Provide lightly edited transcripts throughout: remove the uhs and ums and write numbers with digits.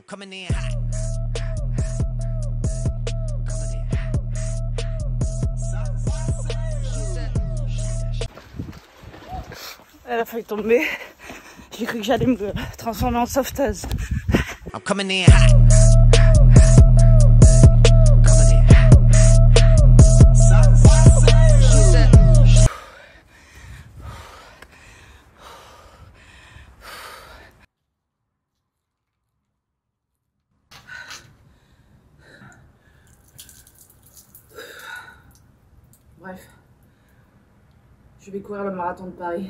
I'm coming in hot. Elle a failli tomber. J'ai cru que j'allais me transformer en sauveteuse. I'm coming in hot. Bref, je vais courir le marathon de Paris.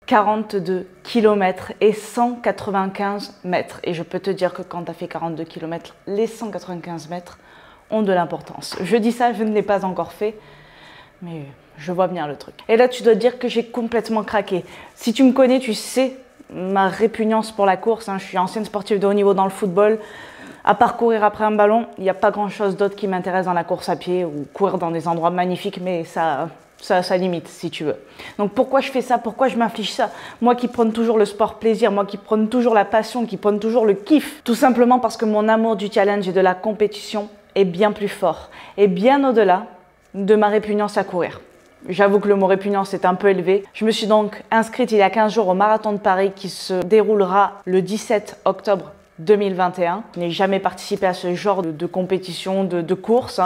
« 42 km et 195 mètres. Et je peux te dire que quand tu as fait 42 km, les 195 mètres ont de l'importance. Je dis ça, je ne l'ai pas encore fait, mais je vois bien le truc. Et là, tu dois te dire que j'ai complètement craqué. Si tu me connais, tu sais ma répugnance pour la course. Je suis ancienne sportive de haut niveau dans le football. À part courir après un ballon, il n'y a pas grand-chose d'autre qui m'intéresse dans la course à pied ou courir dans des endroits magnifiques, mais ça limite, si tu veux. Donc pourquoi je fais ça? Pourquoi je m'inflige ça? Moi qui prône toujours le sport plaisir, moi qui prône toujours la passion, qui prône toujours le kiff. Tout simplement parce que mon amour du challenge et de la compétition est bien plus fort et bien au-delà de ma répugnance à courir. J'avoue que le mot répugnance est un peu élevé. Je me suis donc inscrite il y a 15 jours au Marathon de Paris qui se déroulera le 17 octobre 2021. Je n'ai jamais participé à ce genre de compétition, de course.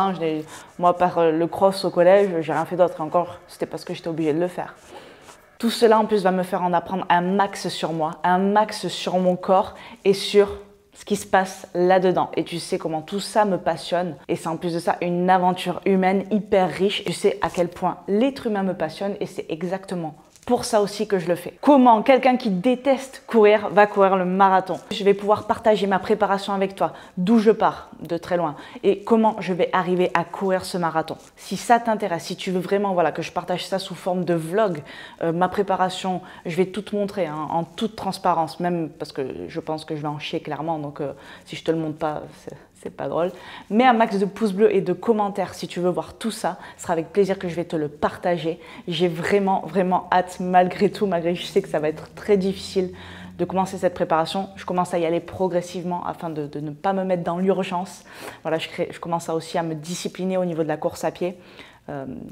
Moi, par le cross au collège, j'ai rien fait d'autre. Et encore, c'était parce que j'étais obligée de le faire. Tout cela, en plus, va me faire en apprendre un max sur moi, un max sur mon corps et sur ce qui se passe là-dedans. Et tu sais comment tout ça me passionne. Et c'est en plus de ça une aventure humaine hyper riche. Tu sais à quel point l'être humain me passionne et c'est exactement pour ça aussi que je le fais. Comment quelqu'un qui déteste courir va courir le marathon? Je vais pouvoir partager ma préparation avec toi, d'où je pars, de très loin, et comment je vais arriver à courir ce marathon. Si ça t'intéresse, si tu veux vraiment que je partage ça sous forme de vlog, ma préparation, je vais tout te montrer en toute transparence, même parce que je pense que je vais en chier clairement, donc si je te le montre pas, c'est pas drôle. Mais un max de pouces bleus et de commentaires si tu veux voir tout ça. Ce sera avec plaisir que je vais te le partager. J'ai vraiment hâte malgré tout, malgré que je sais que ça va être très difficile de commencer cette préparation. Je commence à y aller progressivement afin de ne pas me mettre dans l'urgence. Voilà, je commence aussi à me discipliner au niveau de la course à pied.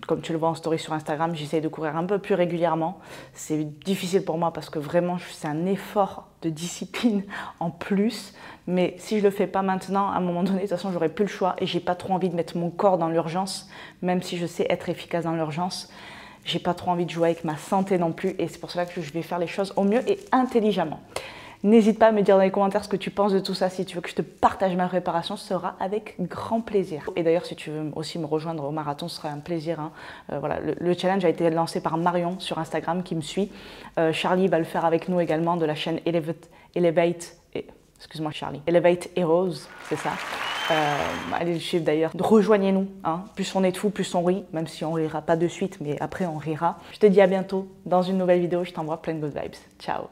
Comme tu le vois en story sur Instagram, j'essaye de courir un peu plus régulièrement. C'est difficile pour moi parce que vraiment, c'est un effort de discipline en plus. Mais si je le fais pas maintenant, à un moment donné, de toute façon, j'aurai plus le choix et j'ai pas trop envie de mettre mon corps dans l'urgence, même si je sais être efficace dans l'urgence. J'ai pas trop envie de jouer avec ma santé non plus et c'est pour cela que je vais faire les choses au mieux et intelligemment. N'hésite pas à me dire dans les commentaires ce que tu penses de tout ça. Si tu veux que je te partage ma préparation, ce sera avec grand plaisir. Et d'ailleurs, si tu veux aussi me rejoindre au marathon, ce sera un plaisir. Voilà, le challenge a été lancé par Marion sur Instagram qui me suit. Charlie va le faire avec nous également de la chaîne Elevate Heroes, c'est ça. Allez le suivre d'ailleurs. Rejoignez-nous. Plus on est de fous, plus on rit. Même si on rira pas de suite, mais après on rira. Je te dis à bientôt dans une nouvelle vidéo. Je t'envoie plein de good vibes. Ciao.